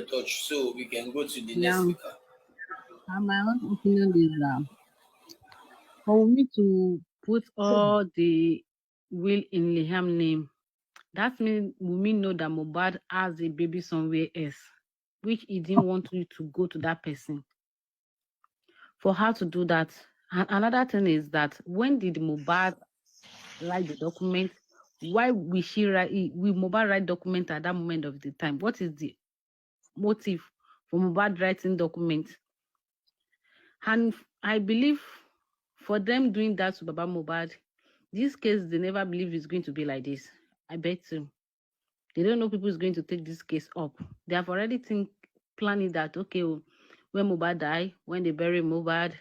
touch, so we can go to the next Yeah, speaker. my own opinion is for me to put all the will in Liam name, that means we know that Mohbad has a baby somewhere else, which he didn't want you to go to that person. For her to do that, and another thing is that when did Mohbad write the document? Why will she write? Will Mohbad write document at that moment of the time? What is the motive for Mohbad writing document? And I believe for them doing that to Baba Mohbad, this case they never believe is going to be like this. I bet you. They don't know people is going to take this case up. They have already planning that okay, when Mohbad die, when they bury Mohbad,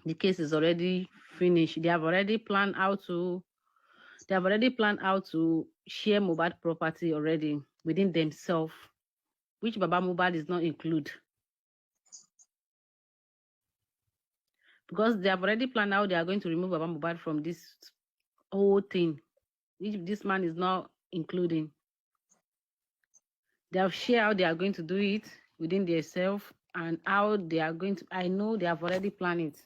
the case is already finished. They have already planned how to share Mohbad property already within themselves, which Baba Mohbad is not included. Because they have already planned how they are going to remove Baba Mohbad from this whole thing, which this man is not including. They have shared how they are going to do it within themselves and how they are going to. I know they have already planned it.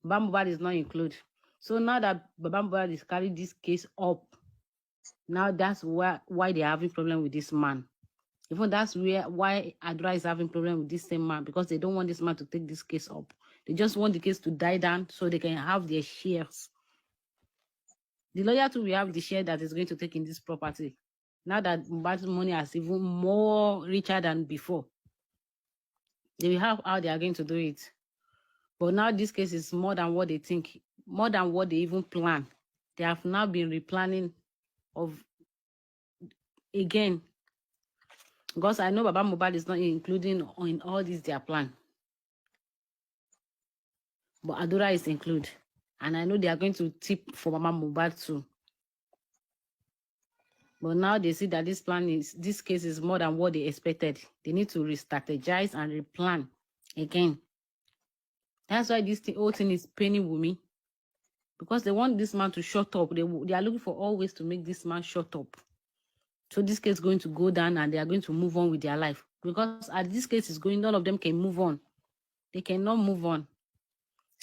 Baba Mohbad is not included. So now that Baba Mohbad is carrying this case up, now that's why they are having problem with this man. Even that's why Adra is having problem with this same man, because they don't want this man to take this case up. They just want the case to die down so they can have their shares. The lawyer too will have the share that is going to take in this property. Now that Mohbad's money is even more richer than before, they will have how they are going to do it. But now this case is more than what they think, more than what they even plan. They have now been replanning of again. Because I know Baba Mohbad is not including in all this their plan. But Adora is included. And I know they are going to tip for Mama Mohbad too. But now they see that this case is more than what they expected. They need to re-strategize and replan again. That's why this whole thing is paining Wunmi. Because they want this man to shut up. They are looking for all ways to make this man shut up. So this case is going to go down and they are going to move on with their life. Because as this case is going, none of them can move on. They cannot move on.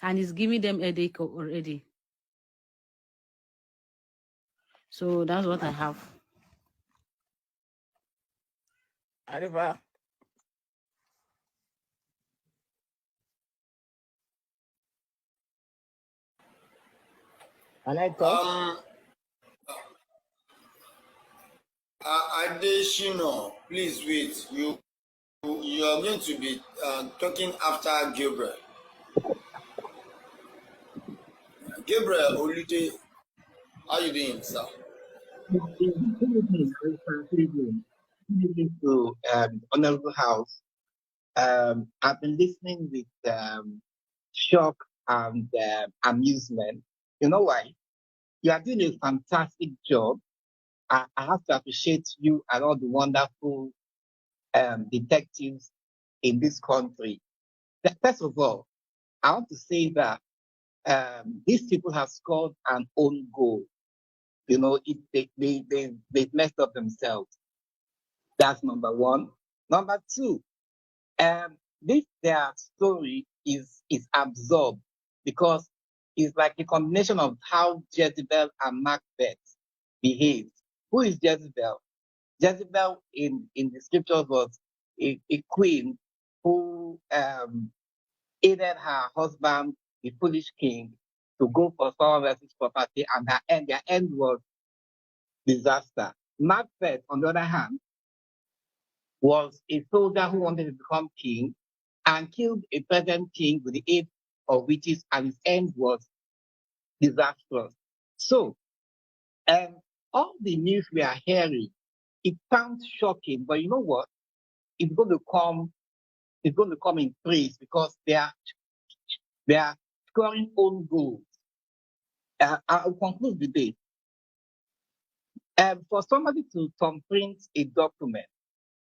And it's giving them headache already. So that's what I have. Arifa. Can I talk? Adeshino, please wait. You are going to be talking after Gabriel. Gabriel Olude, how you doing, sir? Good evening, to Honorable House. I've been listening with shock and amusement. You know why? You are doing a fantastic job. I have to appreciate you and all the wonderful detectives in this country. First of all, I want to say that these people have scored an own goal. You know, they've messed up themselves. That's number one. Number two, this their story is absorbed because it's like a combination of how Jezebel and Macbeth behaved. Who is Jezebel? Jezebel in the scriptures was a queen who aided her husband, the foolish king, to go for someone else's property, and their end was disaster. Macbeth, on the other hand, was a soldier who wanted to become king and killed a present king with the aid of witches, and his end was disastrous. So, all the news we are hearing, it sounds shocking, but you know what? It's going to come. It's going to come in praise because they are scoring own goals. I'll conclude the day. For somebody to thumbprint a document,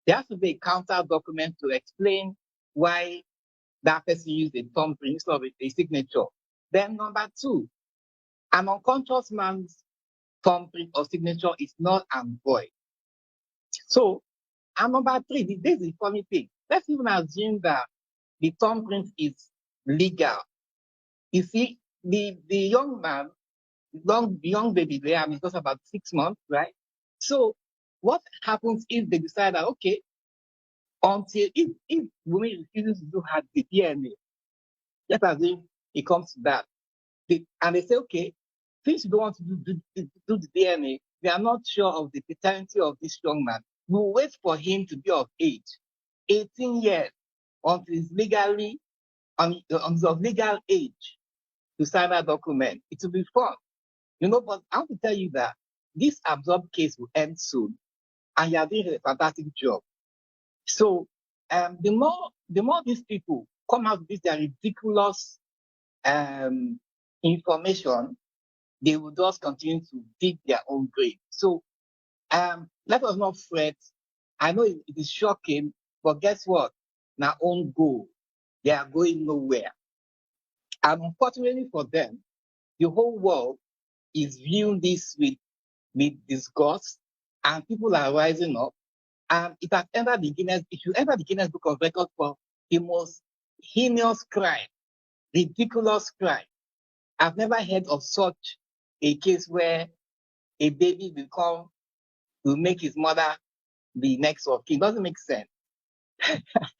there has to be a counter document to explain why that person used a thumbprint instead of a signature. Then number two, an unconscious man's thumbprint or signature is not and void. So And number three, this is the funny thing. Let's even assume that the thumbprint is legal. You see, the young man, the young baby there, is just about 6 months, right? So what happens if they decide that, okay, until if women refuses to do her the DNA, just as if it comes to that, and they say, okay, since you don't want to do the DNA, we are not sure of the paternity of this young man. We'll wait for him to be of age, 18 years, until he's legally of legal age to sign that document. It will be fun, But I want to tell you that this absurd case will end soon, and you are doing a fantastic job. So, the more these people come out with this their ridiculous information, they will just continue to dig their own grave. So, let us not fret. I know it is shocking, but guess what? Now, own goal, they are going nowhere. And unfortunately for them, the whole world is viewing this with disgust, and people are rising up. And it has entered the Guinness, it should enter the Guinness Book of Records for the most heinous crime, ridiculous crime. I've never heard of such a case where a baby will make his mother the next of kin. It doesn't make sense.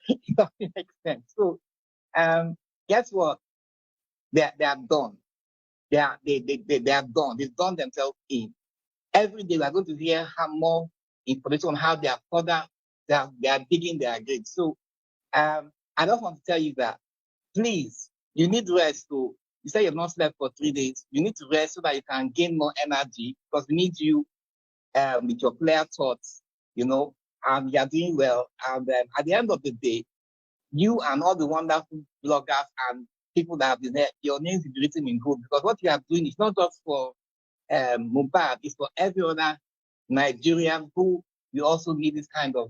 It doesn't make sense. So, guess what? They are done. They are done. They've done themselves in. Every day we are going to hear more information on how they are further, they are digging their grave. So, I just want to tell you that, please, you need rest. So you say you've not slept for 3 days. You need to rest so that you can gain more energy, because we need you with your clear thoughts, and you are doing well. And at the end of the day, you and all the wonderful bloggers and people that have been there, your names will be written in gold, because what you are doing is not just for Mohbad, it's for every other Nigerian who will also need this kind of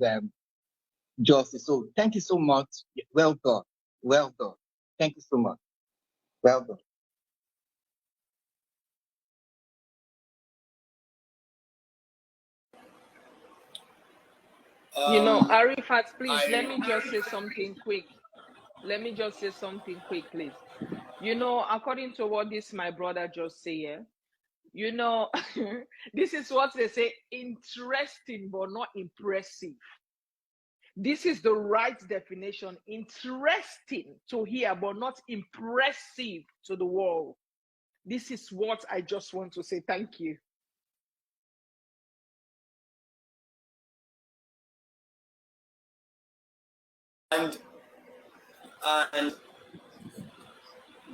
justice. So thank you so much. Well done. Well done. Thank you so much. Well done. Arifat, please, let I me just say something quick. Please. According to what this my brother just said, this is what they say, interesting but not impressive. This is the right definition. Interesting to hear, but not impressive to the world. This is what I just want to say. Thank you. and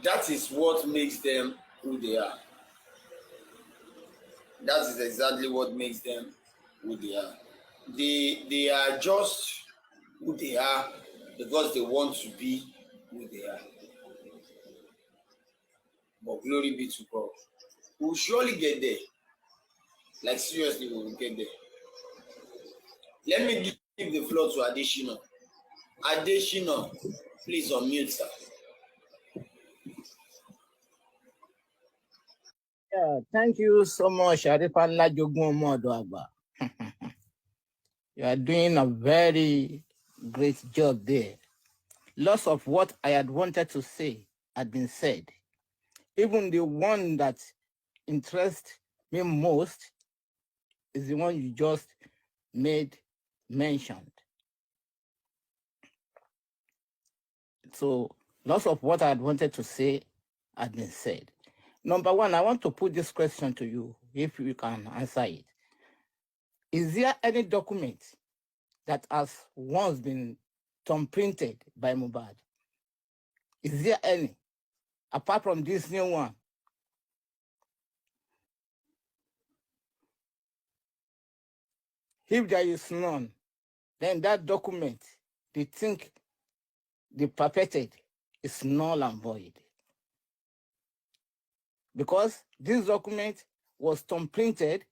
that is what makes them who they are. That is exactly what makes them who they are. They are just who they are because they want to be who they are. But glory be to God. We'll surely get there. Like, seriously, we will get there. Let me give the floor to Adeshina. Adeshina, please unmute, sir. Yeah, thank you so much, Arifanla Jogun Omodoagba. You are doing a very great job there. Lots of what I had wanted to say had been said. Even the one that interests me most is the one you just mentioned. So lots of what I had wanted to say had been said. Number one, I want to put this question to you, if you can answer it. Is there any document that has once been thumbprinted by Mohbad? Is there any, apart from this new one? If there is none, then that document, they think the perpetrated is null and void. Because this document was thumbprinted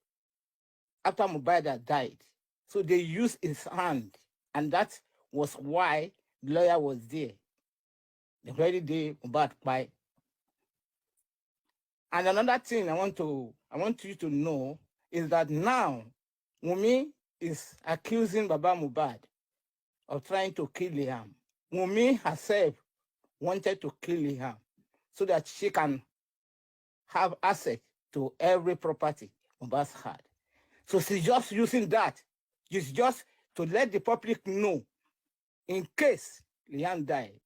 after Mohbad had died. So they used his hand, and that was why the lawyer was there. The very day Mohbad died. And another thing I want you to know is that now Wunmi is accusing Baba Mohbad of trying to kill Liam. Wunmi herself wanted to kill Liam so that she can have access to every property Mohbad had. So she's just using that. It's just to let the public know in case Liam died.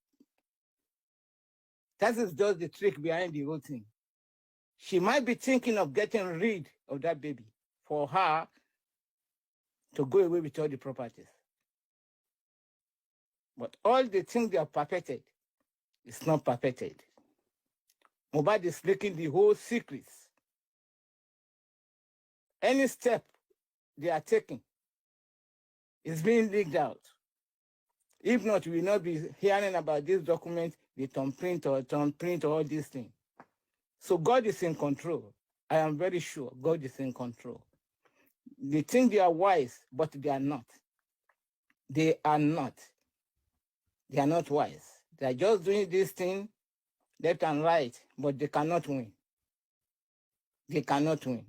That is just the trick behind the whole thing. She might be thinking of getting rid of that baby for her to go away with all the properties. But all the things they have perfected is not perfected. Mohbad is leaking the whole secrets. Any step they are taking is being leaked out. If not, we will not be hearing about this document, the thumbprint or all these things. So God is in control. I am very sure God is in control. They think they are wise, but they are not. They are not. They are not wise. They are just doing this thing left and right, but they cannot win. They cannot win.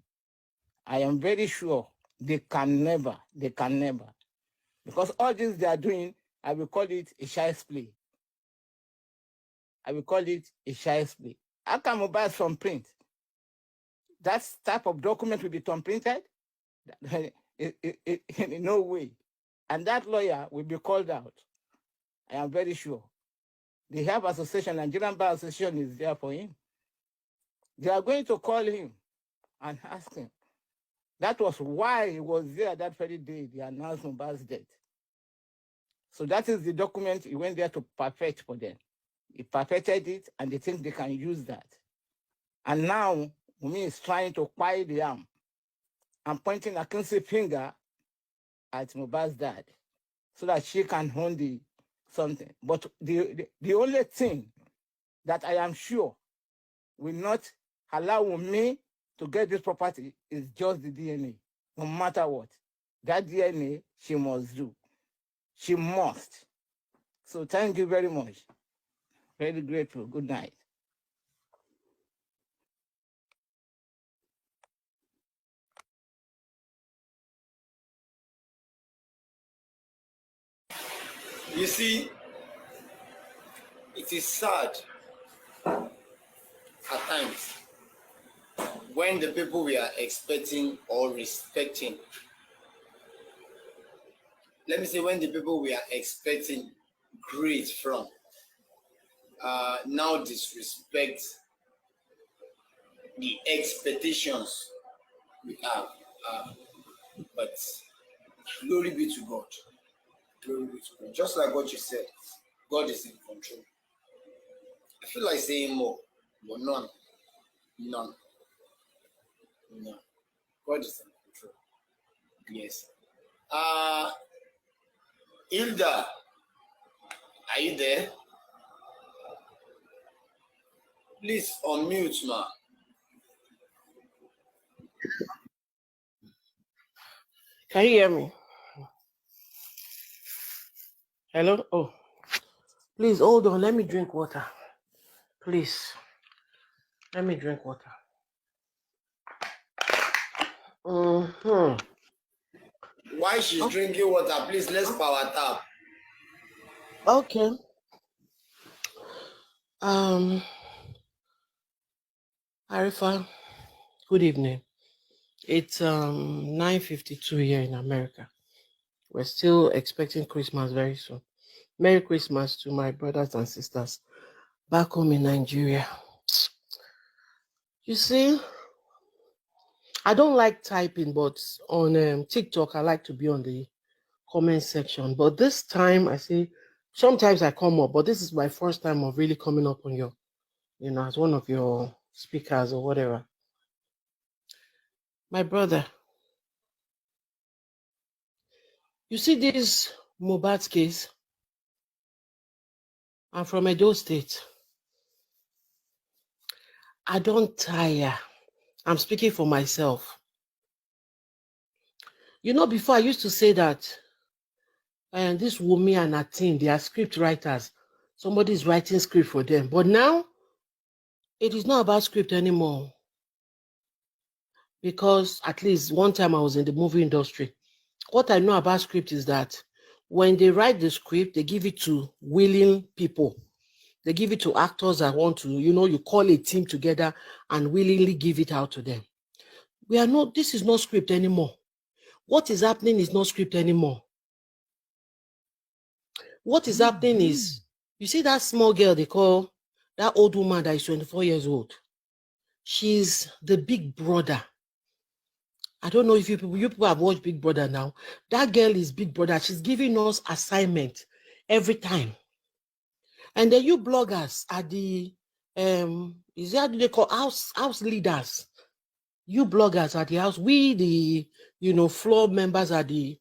I am very sure they can never. Because all this they are doing, I will call it a child's play. I will call it a child's play. How can Mohbad thumbprint? That type of document will be thumbprinted? In no way. And that lawyer will be called out. I am very sure. The Health Association, Nigerian Bar Association is there for him. They are going to call him and ask him. That was why he was there that very day they announced Mohbad's death. So that is the document he went there to perfect for them. He perfected it and they think they can use that. And now, Wunmi is trying to quiet the arm and pointing a conclusive finger at Mohbad's dad so that she can hold the something. But the only thing that I am sure will not allow me to get this property is just the DNA, no matter what. That DNA, she must do. She must. So thank you very much. Very grateful. Good night. You see, it is sad at times when the people we are expecting or respecting, let me say, when the people we are expecting great from now disrespect the expectations we have. But glory be to God. Glory be to God. Just like what you said, God is in control. I feel like saying more, but none. God is in control. Yes. Hilda, are you there? Please unmute, ma. Can you hear me? Hello? Oh, please hold on. Let me drink water. Please. Let me drink water. While she's drinking water, please, let's power tap. Okay. Arifa, good evening. It's 9:52 here in America. We're still expecting Christmas very soon. Merry Christmas to my brothers and sisters back home in Nigeria. You see, I don't like typing, but on TikTok, I like to be on the comment section. But this time, I see, sometimes I come up, but this is my first time of really coming up on your, as one of your speakers or whatever. My brother, you see this Mohbad case? I'm from Edo State. I don't tire. I'm speaking for myself. Before I used to say that this Wunmi and her team, they are script writers. Somebody is writing script for them. But now, it is not about script anymore. Because at least one time I was in the movie industry. What I know about script is that when they write the script, they give it to willing people. They give it to actors that want to, you call a team together and willingly give it out to them. This is not script anymore. What is happening is not script anymore. What is happening is, you see that small girl they call, that old woman that is 24 years old. She's the big brother. I don't know if you people have watched Big Brother now. That girl is Big Brother. She's giving us assignment every time. And then you bloggers are the, is that what they call house leaders? You bloggers are the house. We, the, floor members are the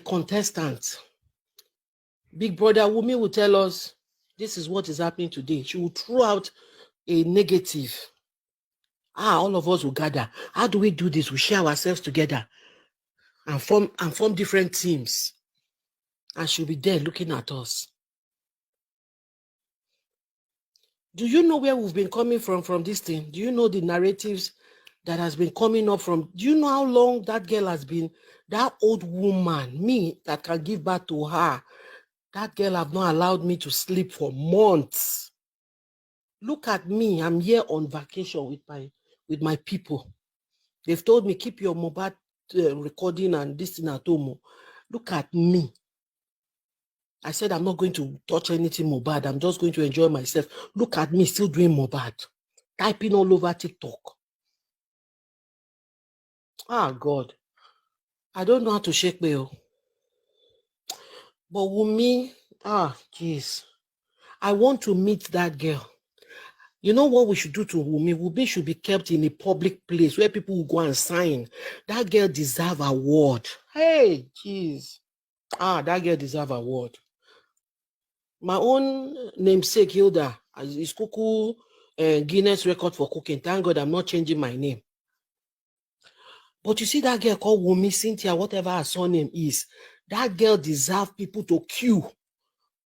contestants. Big Brother Wumi will tell us, this is what is happening today. She will throw out a negative. All of us will gather. How do we do this? We share ourselves together and form different teams. And she'll be there looking at us. Do you know where we've been coming from this thing? Do you know the narratives that has been coming up from? Do you know how long that girl has been, that old woman, me that can give birth to her? That girl have not allowed me to sleep for months. Look at me. I'm here on vacation with my people. They've told me, keep your mobile recording and this thing at home. Look at me. I said, I'm not going to touch anything Mobad. I'm just going to enjoy myself. Look at me still doing Mobad. Typing all over TikTok. God. I don't know how to shake me. But Wumi, jeez. I want to meet that girl. You know what we should do to Wumi? Wumi should be kept in a public place where people will go and sign. That girl deserves an award. Hey, jeez. That girl deserves an award. My own namesake, Hilda, is Kuku Guinness record for cooking. Thank God I'm not changing my name. But you see that girl called Wumi, Cynthia, whatever her surname is, that girl deserves people to queue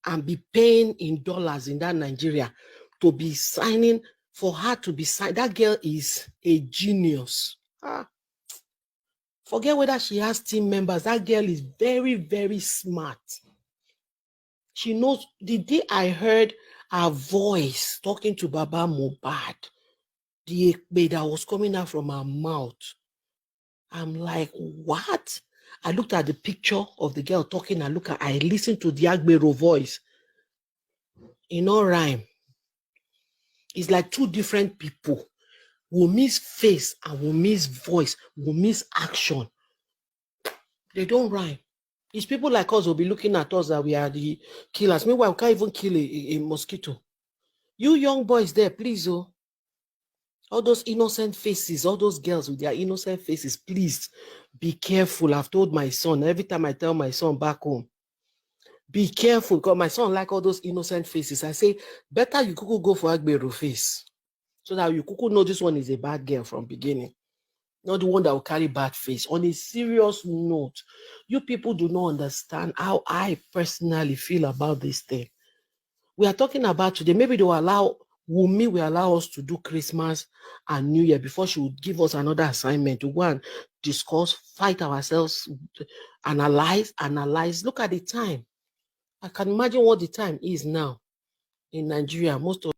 and be paying in dollars in that Nigeria to be signing, for her to be signed. That girl is a genius. Forget whether she has team members. That girl is very, very smart. She knows. The day I heard her voice talking to Baba Mohbad, the ekpe that was coming out from her mouth, I'm like, what? I looked at the picture of the girl talking. I listened to the Agbero voice. In no rhyme. It's like two different people. Wumi's face and Wumi's voice, Wumi's action. They don't rhyme. It's people like us who will be looking at us that we are the killers. Meanwhile, we can't even kill a mosquito. You young boys there, please, all those innocent faces, all those girls with their innocent faces, please be careful. I've told my son, every time I tell my son back home, be careful, because my son like all those innocent faces. I say, better you could go for Agbero face, so that you could know this one is a bad girl from beginning. Not the one that will carry bad face. On a serious note, you people do not understand how I personally feel about this thing. We are talking about today. Maybe they will allow, Wumi will allow us to do Christmas and New Year before she would give us another assignment to go and discuss, fight ourselves, analyze. Look at the time. I can imagine what the time is now in Nigeria. Most of